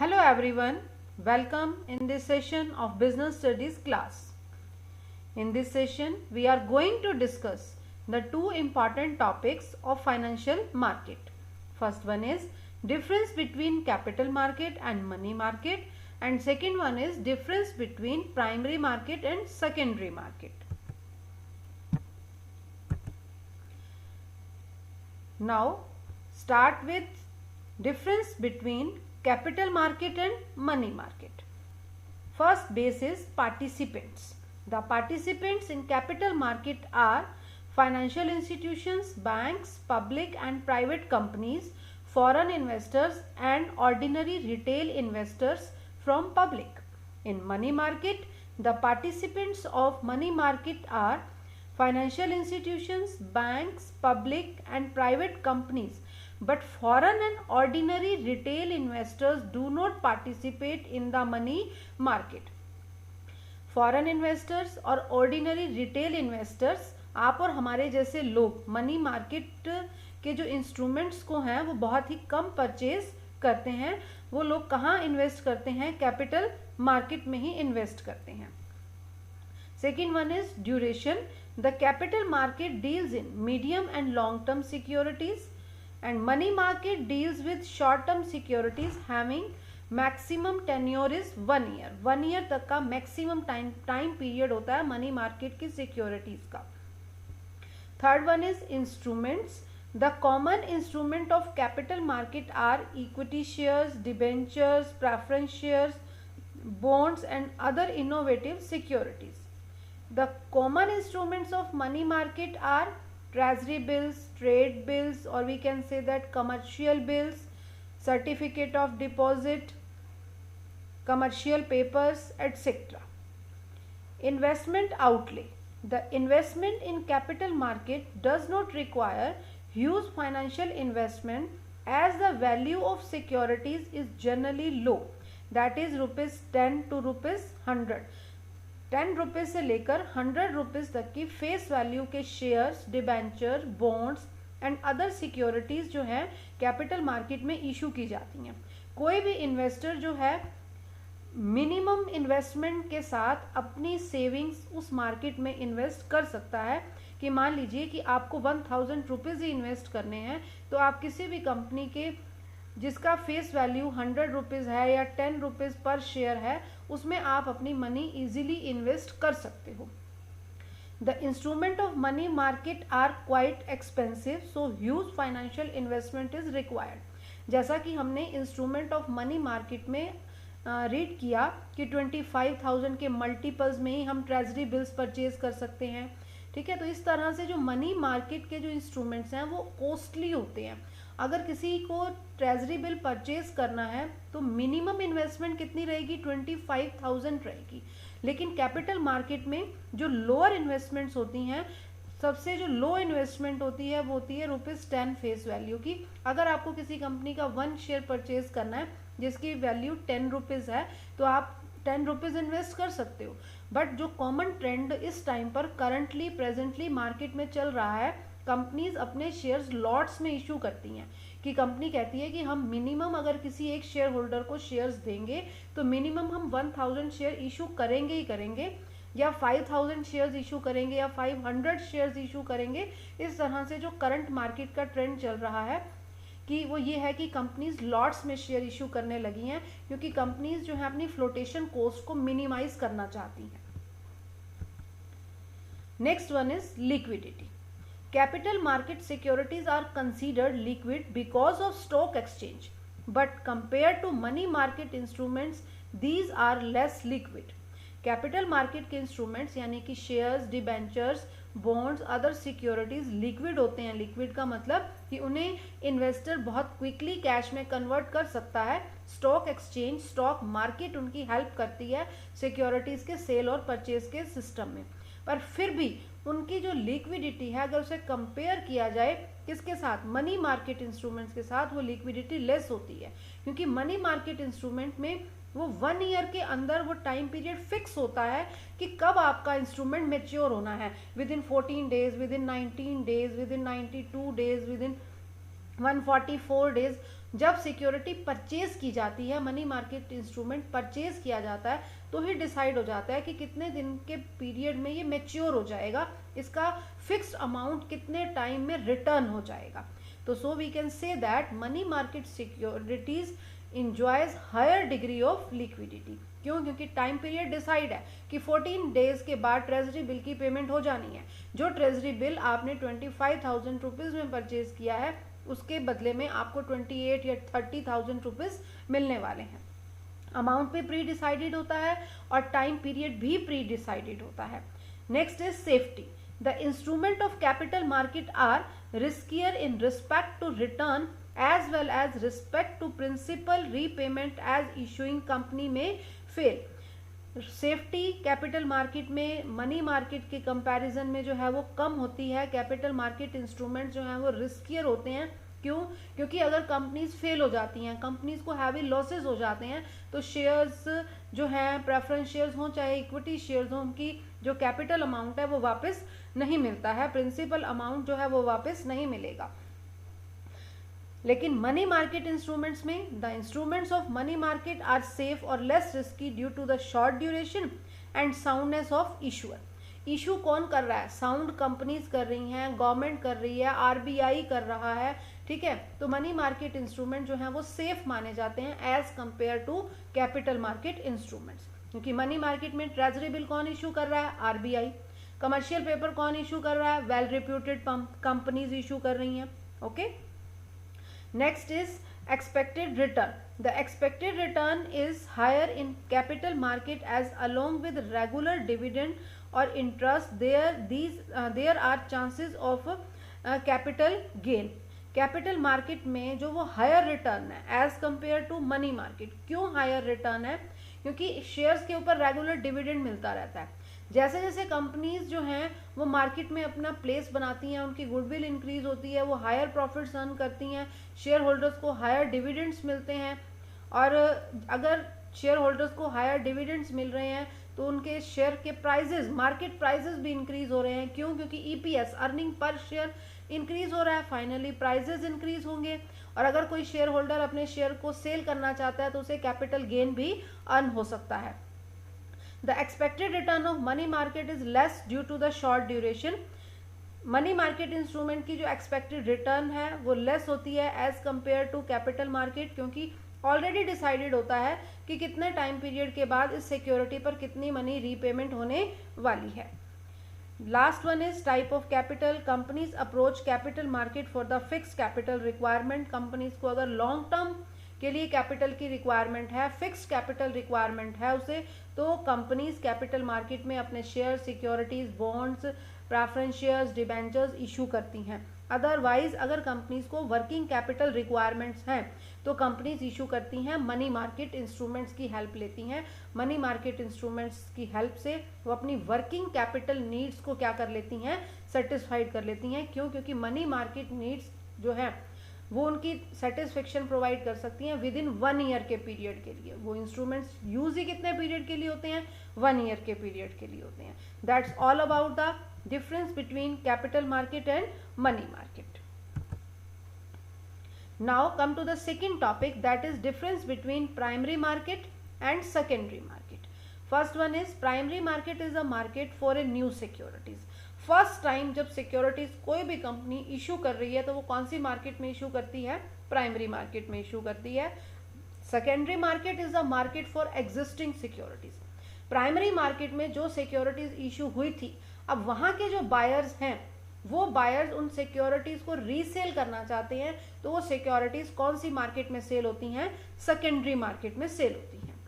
Hello everyone, welcome in this session of Business Studies class. In this session, we are going to discuss the two important topics of financial market. First one is difference between capital market and money market, and second one is difference between primary market and secondary market. Now, start with difference between capital market and money market. First base is participants. The participants in capital market are financial institutions, banks, public and private companies, foreign investors and ordinary retail investors from public. In money market, the participants of money market are financial institutions, banks, public and private companies, but foreign and ordinary retail investors do not participate in the money market. Foreign investors और ordinary retail investors, आप और हमारे जैसे लोग money market के जो instruments को हैं वो बहुत ही कम परचेज करते हैं. वो लोग कहाँ इन्वेस्ट करते हैं? कैपिटल मार्केट में ही इन्वेस्ट करते हैं. Second one is duration. The capital market deals in medium and long term securities and money market deals with short term securities having maximum tenure is 1 year. 1 year तक का maximum time period होता है money market की securities का. Third one is instruments. The common instrument of capital market are equity shares, debentures, preference shares, bonds and other innovative securities. The common instruments of money market are treasury bills, trade bills, or we can say that commercial bills, certificate of deposit, commercial papers, etc. Investment outlay. The investment in capital market does not require huge financial investment as the value of securities is generally low, that is rupees 10 to rupees 100. 10 रुपये से लेकर 100 rupees तक की face value के shares, debenture, bonds and other securities जो है capital market में issue की जाती हैं. कोई भी इन्वेस्टर जो है मिनिमम इन्वेस्टमेंट के साथ अपनी सेविंग्स उस मार्केट में इन्वेस्ट कर सकता है. कि मान लीजिए कि आपको 1000 रुपीज़ ही इन्वेस्ट करने हैं, तो आप किसी भी कंपनी के जिसका फेस वैल्यू 100 रुपीज़ है या 10 रुपीज़ पर शेयर है, उसमें आप अपनी मनी इजीली इन्वेस्ट कर सकते हो. The instrument of money market are quite expensive, so huge financial investment is required. जैसा कि हमने इंस्ट्रूमेंट ऑफ मनी मार्केट में रीड किया कि 25,000 के मल्टीपल्स में ही हम ट्रेजरी बिल्स परचेज कर सकते हैं. ठीक है, तो इस तरह से जो मनी मार्केट के जो इंस्ट्रूमेंट्स हैं वो कॉस्टली होते हैं. अगर किसी को ट्रेजरी बिल परचेज करना है तो मिनिमम इन्वेस्टमेंट कितनी रहेगी? 25,000 रहेगी. लेकिन कैपिटल मार्केट में जो लोअर इन्वेस्टमेंट्स होती हैं, सबसे जो लो इन्वेस्टमेंट होती है वो होती है ₹10 फेस वैल्यू की. अगर आपको किसी कंपनी का 1 शेयर परचेज करना है जिसकी वैल्यू 10 रुपीज़ है, तो आप 10 रुपीज़ इन्वेस्ट कर सकते हो. बट जो कॉमन ट्रेंड इस टाइम पर करंटली प्रेजेंटली मार्केट में चल रहा है, कंपनीज अपने शेयर्स लॉट्स में इशू करती हैं. कि कंपनी कहती है कि हम मिनिमम अगर किसी एक शेयर होल्डर को शेयर्स देंगे तो मिनिमम हम 1000 शेयर इशू करेंगे ही करेंगे, या 5000 शेयर्स इशू करेंगे, या 500 शेयर्स इशू करेंगे. इस तरह से जो करंट मार्केट का ट्रेंड चल रहा है कि वो ये है कि कंपनीज लॉट्स में शेयर इशू करने लगी हैं, क्योंकि कंपनीज जो है अपनी फ्लोटेशन कॉस्ट को मिनिमाइज करना चाहती हैं. Next one is liquidity. Capital market securities are considered liquid because of stock exchange, but compared to money market instruments, these are less liquid. Capital market के instruments यानी कि shares, debentures, bonds, other securities liquid होते हैं. liquid का मतलब कि उन्हें investor बहुत quickly cash में convert कर सकता है. stock exchange, stock market उनकी help करती है securities के sale और purchase के system में. पर फिर भी उनकी जो लिक्विडिटी है, अगर उसे कंपेयर किया जाए किसके साथ? मनी मार्केट इंस्ट्रूमेंट्स के साथ, वो लिक्विडिटी लेस होती है. क्योंकि मनी मार्केट इंस्ट्रूमेंट में वो 1 ईयर के अंदर वो टाइम पीरियड फिक्स होता है कि कब आपका इंस्ट्रूमेंट मेच्योर होना है. With in 14 days, with in 19 days, with in 92 days, with in 144 days. जब सिक्योरिटी परचेज की जाती है, मनी मार्केट इंस्ट्रूमेंट परचेज किया जाता है, तो ही डिसाइड हो जाता है कि कितने दिन के पीरियड में ये मैच्योर हो जाएगा, इसका फिक्स्ड अमाउंट कितने टाइम में रिटर्न हो जाएगा। तो so we can say that money market securities enjoys higher degree of liquidity. क्यों? क्योंकि टाइम पीरियड डिसाइड है कि 14 डेज के बाद ट्रेजरी बिल की पेमेंट हो जानी है। जो ट्रेजरी बिल आपने 25,000 रुपीज में परचेज किया है, उसके बदले में आपको 28 या 30,000 रुपीज मिलने वाले हैं। अमाउंट भी प्री डिसाइडेड होता है और टाइम पीरियड भी प्री डिसाइडेड होता है। Next is safety. The instrument of capital market are riskier in respect to return as well as respect to principal repayment as issuing company में fail. Safety capital market में money market के comparison में जो है वो कम होती है। Capital market instrument जो है वो रिस्कियर होते हैं। क्यों? क्योंकि अगर कंपनीज फेल हो जाती हैं, कंपनीज को हैवी लॉसेस हो जाते हैं, तो शेयर्स जो हैं, प्रेफरेंस शेयर्स हों चाहे इक्विटी शेयर्स हों, उनकी जो कैपिटल अमाउंट है वो वापस नहीं मिलता है, प्रिंसिपल अमाउंट जो है वो वापस नहीं मिलेगा। लेकिन मनी मार्केट इंस्ट्रूमेंट्स में the instruments of money market are safe और less risky due to the short duration and soundness of issuer. Issue कौन कर रहा है? साउंड कंपनीज कर रही हैं, गवर्नमेंट कर रही है, आरबीआई कर रहा है, ठीक है। तो मनी मार्केट इंस्ट्रूमेंट जो है वो सेफ माने जाते हैं as compare to capital market instruments, क्योंकि मनी मार्केट में ट्रेजरी बिल कौन इशू कर रहा है? आरबीआई। कमर्शियल पेपर कौन इशू कर रहा है? वेल रिप्यूटेड कंपनीज इशू कर रही हैं। Okay, next is expected return. The expected return is higher in capital market as along with regular dividend or interest there are chances of capital gain. Capital market में जो वो higher return है as compare to money market. क्यों higher return है? क्योंकि shares के ऊपर regular dividend मिलता रहता है। जैसे जैसे कंपनीज जो हैं वो मार्केट में अपना प्लेस बनाती हैं, उनकी गुडविल इंक्रीज होती है, वो हायर प्रॉफिट्स अर्न करती हैं, शेयर होल्डर्स को हायर डिविडेंड्स मिलते हैं। और अगर शेयर होल्डर्स को हायर डिविडेंड्स मिल रहे हैं तो उनके शेयर के प्राइजेस, मार्केट प्राइजेस भी इंक्रीज हो रहे हैं। क्यों? क्योंकि EPS, earning per share, increase हो रहा है, फाइनली प्राइजेस इंक्रीज होंगे। और अगर कोई शेयर होल्डर अपने शेयर को सेल करना चाहता है तो उसे कैपिटल गेन भी अर्न हो सकता है। The expected return of money market is less due to the short duration. Money market instrument की जो एक्सपेक्टेड रिटर्न है वो लेस होती है as compare to capital market, क्योंकि ऑलरेडी डिसाइडेड होता है कि कितने टाइम पीरियड के बाद इस सिक्योरिटी पर कितनी मनी रीपेमेंट होने वाली है। Last one is type of capital. Companies approach capital market for the fix capital requirement. Companies को अगर लॉन्ग टर्म के लिए कैपिटल की रिक्वायरमेंट है, फिक्स्ड कैपिटल रिक्वायरमेंट है उसे, तो कंपनीज कैपिटल मार्केट में अपने share, securities, bonds, preference shares, debentures issue करती हैं। अदरवाइज अगर कंपनीज को वर्किंग कैपिटल रिक्वायरमेंट्स हैं तो कंपनीज इशू करती हैं मनी मार्केट इंस्ट्रूमेंट्स की हेल्प लेती हैं। मनी मार्केट इंस्ट्रूमेंट्स की हेल्प से वो अपनी वर्किंग कैपिटल नीड्स को क्या कर लेती हैं? सेटिस्फाइड कर लेती हैं। क्यों? क्योंकि मनी मार्केट नीड्स जो है वो उनकी सेटिस्फेक्शन प्रोवाइड कर सकती हैं विद इन 1 ईयर के पीरियड के लिए। वो इंस्ट्रूमेंट्स यूज ही कितने पीरियड के लिए होते हैं? 1 ईयर के पीरियड के लिए होते हैं। That's all about the difference between capital market and money market. Now come to the second topic, that is difference between primary market and secondary market. First one is primary market is a market for a new securities. First time जब securities कोई भी company issue कर रही है तो वो कौन सी market में इशू करती है? प्राइमरी मार्केट में इशू करती है। Secondary market is a market for existing securities. Primary market में जो सिक्योरिटीज इशू हुई थी, अब वहां के जो बायर्स हैं वो बायर्स उन सिक्योरिटीज को रीसेल करना चाहते हैं, तो वो सिक्योरिटीज कौन सी मार्केट में सेल होती हैं? सेकेंडरी मार्केट में सेल होती हैं।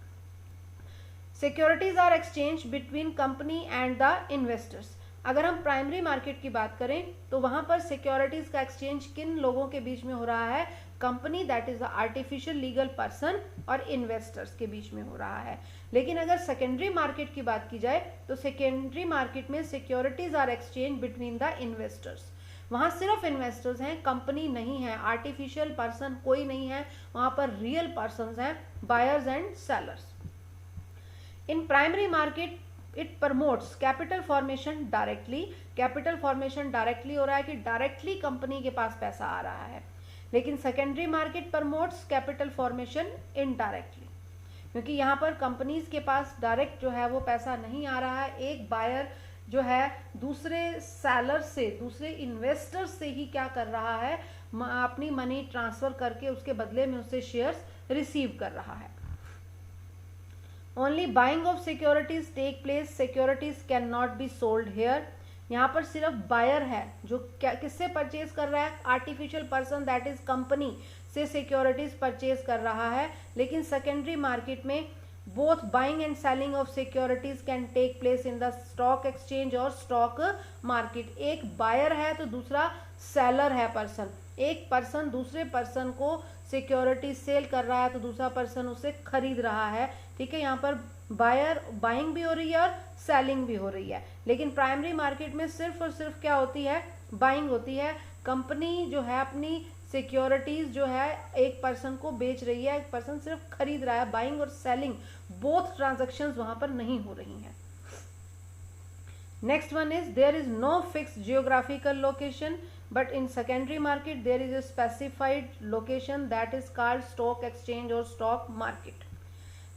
Securities are exchange between company and the investors. अगर हम प्राइमरी मार्केट की बात करें तो वहां पर सिक्योरिटीज का एक्सचेंज किन लोगों के बीच में हो रहा है? Company, that is the artificial legal person, और इन्वेस्टर्स के बीच में हो रहा है। लेकिन अगर सेकेंडरी मार्केट की बात की जाए तो सेकेंडरी मार्केट में securities are exchange between the investors. वहां सिर्फ इन्वेस्टर्स हैं, कंपनी नहीं है, आर्टिफिशियल पर्सन कोई नहीं है, वहां पर रियल पर्सन्स हैं, buyers and sellers. In primary market it promotes capital formation directly. Capital formation directly हो रहा है कि डायरेक्टली कंपनी के पास पैसा आ रहा है। लेकिन secondary market promotes capital formation indirectly, क्योंकि यहाँ पर कंपनीज के पास डायरेक्ट जो है वो पैसा नहीं आ रहा है। एक बायर जो है दूसरे सेलर से, दूसरे इन्वेस्टर से ही क्या कर रहा है, अपनी मनी ट्रांसफर करके उसके बदले में उससे शेयर्स रिसीव कर रहा है। Only buying of securities take place, securities can not be sold here. यहाँ पर सिर्फ बायर है जो क्या किससे परचेज कर रहा है, artificial person that is company से सिक्योरिटीज परचेज कर रहा है। लेकिन सेकेंडरी मार्केट में both buying and selling of securities can take place in the stock exchange और स्टॉक मार्केट। एक बायर है तो दूसरा सेलर है पर्सन, एक पर्सन दूसरे पर्सन को सिक्योरिटी सेल कर रहा है तो दूसरा पर्सन उसे खरीद रहा है। ठीक है, यहाँ पर बायर बाइंग भी हो रही है और सेलिंग भी हो रही है। लेकिन प्राइमरी मार्केट में सिर्फ और सिर्फ क्या होती है, बाइंग होती है। कंपनी जो है अपनी सिक्योरिटीज जो है एक पर्सन को बेच रही है, एक पर्सन सिर्फ खरीद रहा है। बाइंग और सेलिंग बोथ ट्रांजैक्शंस वहां पर नहीं हो रही हैं। Next one is there is no fixed geographical location, but in secondary market there is a specified location that is called stock exchange or stock market.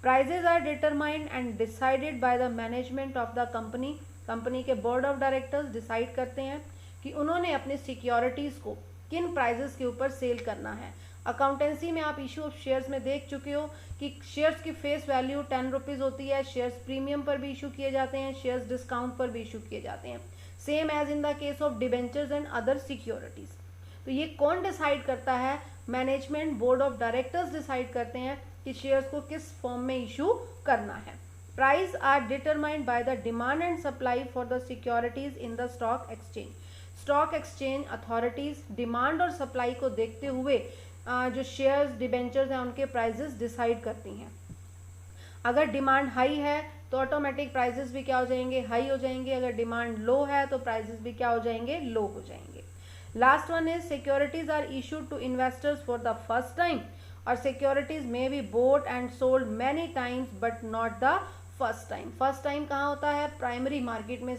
Prices are determined and decided by the management of the company. Company के board of directors decide करते हैं कि उन्होंने अपने securities को किन prices के ऊपर सेल करना है। अकाउंटेंसी में आप इशू ऑफ शेयर्स में देख चुके हो कि शेयर्स की फेस वैल्यू 10 रुपीज़ होती है, शेयर्स प्रीमियम पर भी इशू किए जाते हैं, शेयर्स डिस्काउंट पर भी इशू किए जाते हैं, same as in the case of debentures and other securities. तो ये कौन डिसाइड करता है, management board of directors decide करते हैं कि शेयर्स को किस फॉर्म में इशू करना है। Price are determined by the demand and supply for the securities in the stock exchange. Stock exchange authorities demand और सप्लाई को देखते हुए जो शेयर्स डिबेंचर्स हैं उनके प्राइजेस डिसाइड करती हैं। अगर डिमांड हाई है तो ऑटोमेटिक प्राइजेस भी क्या हो जाएंगे, हाई हो जाएंगे। अगर डिमांड लो है तो प्राइजेस भी क्या हो जाएंगे, लो हो जाएंगे। Last one is securities are issued to investors for the first time, और securities may be bought and sold many times but not the first time. First time कहाँ होता है, प्राइमरी मार्केट में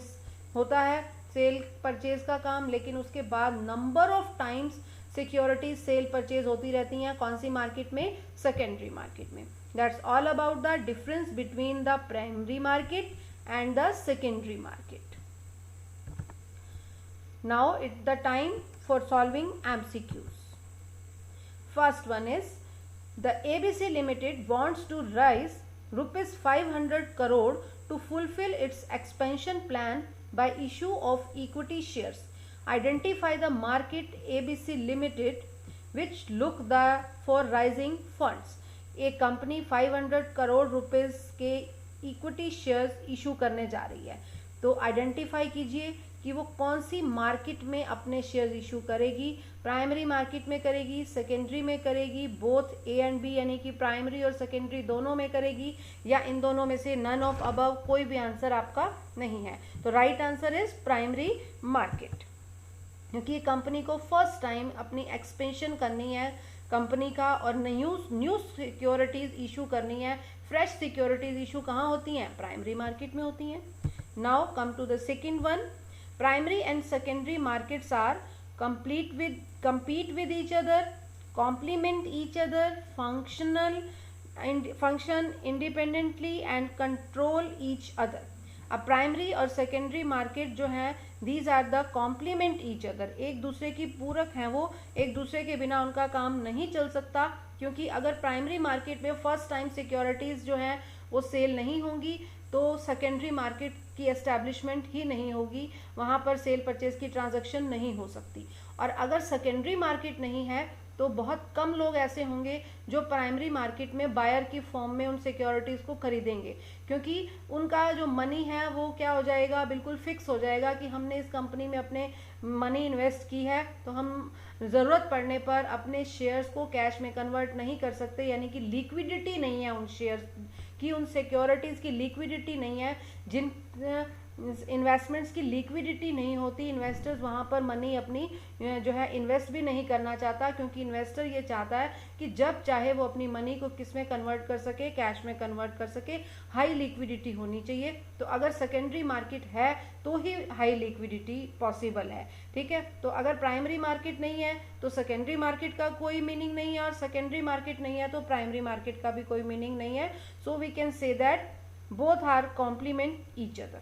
होता है सेल परचेज का काम, लेकिन उसके बाद number of times securities cell purchase होती रहती हैं। कौन सी मार्केट में, सेकेंडरी मार्केट में। That's all about the difference between the primary market and the secondary market. Now it's the time for solving MCQs. First one is the ABC Limited wants to raise rupees 500 crore to fulfill its expansion plan by issue of equity shares. Identify the market ABC Limited which look for raising funds. एक company 500 crore rupees के equity shares issue करने जा रही है, तो identify कीजिए कि वो कौन सी मार्केट में अपने शेयर्स इशू करेगी। प्राइमरी मार्केट में करेगी, सेकेंडरी में करेगी, बोथ ए एंड बी यानी कि प्राइमरी और सेकेंडरी दोनों में करेगी, या इन दोनों में से नन ऑफ अबव, कोई भी आंसर आपका नहीं है। तो right answer is primary market, क्योंकि कंपनी को फर्स्ट टाइम अपनी एक्सपेंशन करनी है कंपनी का, और न्यू सिक्योरिटीज इशू करनी है। फ्रेश सिक्योरिटीज इशू कहाँ होती हैं, प्राइमरी मार्केट में होती हैं। Now come to the second one, primary and secondary markets are compete with each other, complement each other, function independently and control each other। अब primary और सेकेंडरी मार्केट जो है these are the complement each other, एक दूसरे की पूरक हैं, वो एक दूसरे के बिना उनका काम नहीं चल सकता। क्योंकि अगर प्राइमरी मार्केट में फर्स्ट टाइम सिक्योरिटीज़ जो हैं वो सेल नहीं होंगी तो सेकेंडरी मार्केट की एस्टैब्लिशमेंट ही नहीं होगी, वहाँ पर सेल परचेज की ट्रांजैक्शन नहीं हो सकती। और अगर सेकेंडरी मार्केट नहीं है तो बहुत कम लोग ऐसे होंगे जो प्राइमरी मार्केट में बायर की फॉर्म में उन सिक्योरिटीज़ को खरीदेंगे, क्योंकि उनका जो मनी है वो क्या हो जाएगा, बिल्कुल फिक्स हो जाएगा कि हमने इस कंपनी में अपने मनी इन्वेस्ट की है तो हम ज़रूरत पड़ने पर अपने शेयर्स को कैश में कन्वर्ट नहीं कर सकते, यानी कि लिक्विडिटी नहीं है उन शेयर्स की, उन सिक्योरिटीज़ की लिक्विडिटी नहीं है इन्वेस्टमेंट्स की लिक्विडिटी नहीं होती, इन्वेस्टर्स वहाँ पर मनी अपनी जो है इन्वेस्ट भी नहीं करना चाहता, क्योंकि इन्वेस्टर ये चाहता है कि जब चाहे वो अपनी मनी को किस में कन्वर्ट कर सके, कैश में कन्वर्ट कर सके, हाई लिक्विडिटी होनी चाहिए। तो अगर सेकेंडरी मार्केट है तो ही हाई लिक्विडिटी पॉसिबल है, ठीक है। तो अगर प्राइमरी मार्केट नहीं है तो सेकेंडरी मार्केट का कोई मीनिंग नहीं है, और सेकेंडरी मार्केट नहीं है तो प्राइमरी मार्केट का भी कोई मीनिंग नहीं है। So we can say that both are complement each other.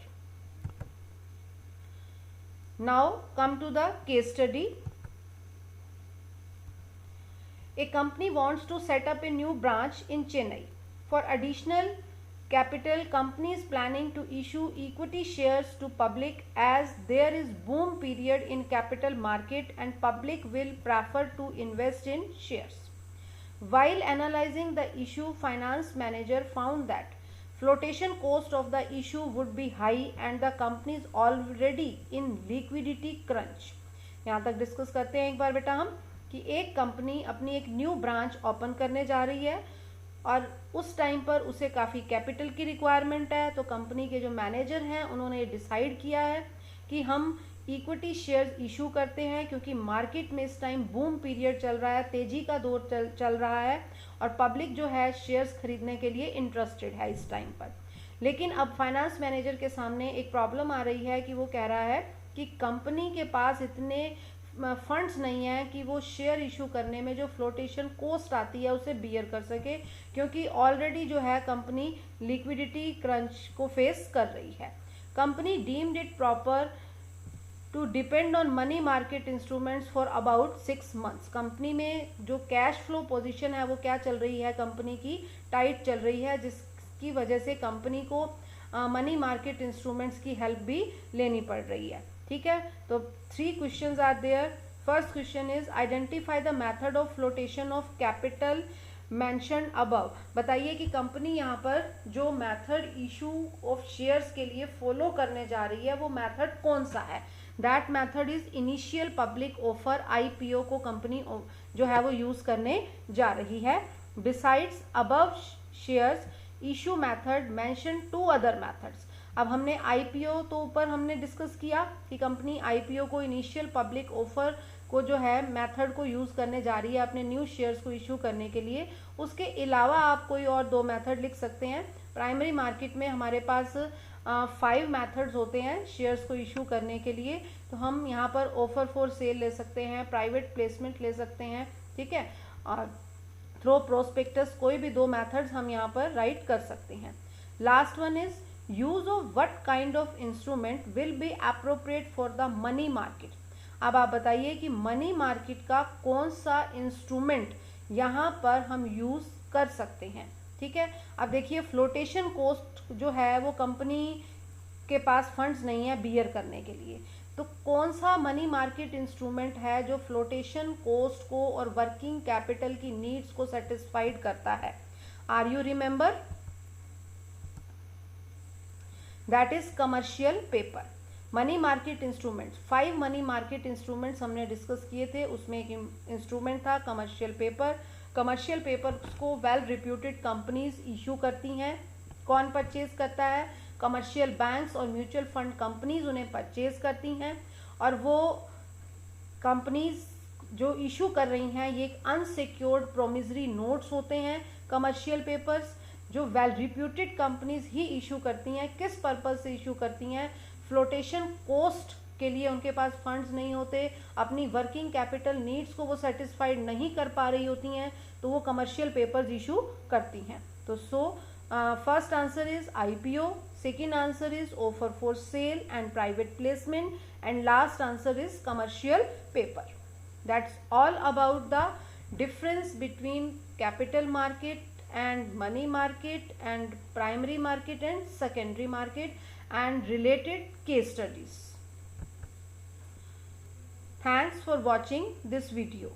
Now come to the case study. A company wants to set up a new branch in Chennai. For additional capital, company is planning to issue equity shares to public as there is boom period in capital market and public will prefer to invest in shares. While analyzing the issue, finance manager found that flotation cost of the issue would be high and the company is already in liquidity crunch. यहाँ तक discuss करते हैं एक बार बेटा हम कि एक company अपनी एक न्यू ब्रांच ओपन करने जा रही है और उस टाइम पर उसे काफ़ी कैपिटल की रिक्वायरमेंट है। तो कंपनी के जो मैनेजर हैं उन्होंने ये डिसाइड किया है कि हम इक्विटी शेयर्स इशू करते हैं, क्योंकि मार्केट में इस टाइम बूम पीरियड चल रहा है, तेजी का दौर चल रहा है और पब्लिक जो है शेयर्स खरीदने के लिए इंटरेस्टेड है इस टाइम पर। लेकिन अब फाइनेंस मैनेजर के सामने एक प्रॉब्लम आ रही है कि वो कह रहा है कि कंपनी के पास इतने फंड्स नहीं है कि वो शेयर इशू करने में जो फ्लोटेशन कॉस्ट आती है उसे बियर कर सके, क्योंकि ऑलरेडी जो है कंपनी लिक्विडिटी क्रंच को फेस कर रही है। Company deemed it proper to depend on money market instruments for about 6 months. Company में जो कैश फ्लो पोजीशन है वो क्या चल रही है, कंपनी की टाइट चल रही है, जिसकी वजह से कंपनी को मनी मार्केट इंस्ट्रूमेंट्स की हेल्प भी लेनी पड़ रही है, ठीक है। तो 3 questions are there. First question is identify the method of flotation of capital mention above. बताइए कि कंपनी यहाँ पर जो मेथड इशू ऑफ शेयर्स के लिए फॉलो करने जा रही है वो मेथड कौन सा है। That method is initial public offer, IPO को कंपनी जो है वो यूज करने जा रही है। Besides above shares issue method mention 2 other methods. अब हमने IPO तो ऊपर हमने डिस्कस किया कि कंपनी IPO को इनिशियल पब्लिक ऑफर को जो है मेथड को यूज करने जा रही है अपने न्यू शेयर्स को इशू करने के लिए। उसके अलावा आप कोई और 2 मेथड लिख सकते हैं। प्राइमरी मार्केट में हमारे पास 5 मेथड्स होते हैं शेयर्स को इशू करने के लिए, तो हम यहाँ पर ऑफर फॉर सेल ले सकते हैं, प्राइवेट प्लेसमेंट ले सकते हैं, ठीक है, और थ्रो प्रोस्पेक्टस, कोई भी 2 मेथड्स हम यहाँ पर राइट कर सकते हैं। Last one is use of what kind of instrument will be appropriate for the money market. अब आप बताइए कि मनी मार्केट का कौन सा इंस्ट्रूमेंट यहाँ पर हम यूज कर सकते हैं, ठीक है। अब देखिए फ्लोटेशन कॉस्ट जो है वो कंपनी के पास फंड्स नहीं है बियर करने के लिए, तो कौन सा मनी मार्केट इंस्ट्रूमेंट है जो फ्लोटेशन कॉस्ट को और वर्किंग कैपिटल की नीड्स को सेटिस्फाइड करता है। Are you remember? That is commercial paper. Money market instruments, 5 money market instruments हमने डिस्कस किए थे, उसमें एक इंस्ट्रूमेंट था कमर्शियल पेपर। कमर्शियल पेपर को वेल रिप्यूटेड कंपनीज इशू करती हैं। कौन परचेज करता है? कमर्शियल बैंक्स और म्यूचुअल फंड कंपनीज उन्हें परचेज करती हैं, और वो कंपनीज जो इशू कर रही हैं ये एक अनसिक्योर्ड प्रोमिसरी नोट्स होते हैं, कमर्शियल पेपर्स जो वेल रिप्यूटेड कंपनीज ही इशू करती हैं। किस पर्पज से इशू करती हैं? फ्लोटेशन कॉस्ट के लिए उनके पास फंड्स नहीं होते, अपनी वर्किंग कैपिटल नीड्स को वो सेटिस्फाइड नहीं कर पा रही होती हैं, तो वो कमर्शियल पेपर्स इशू करती हैं। तो first answer is IPO, second answer is offer for sale and private placement, and last answer is commercial paper. That's all about the difference between capital market and money market and primary market and secondary market and related case studies. Thanks for watching this video.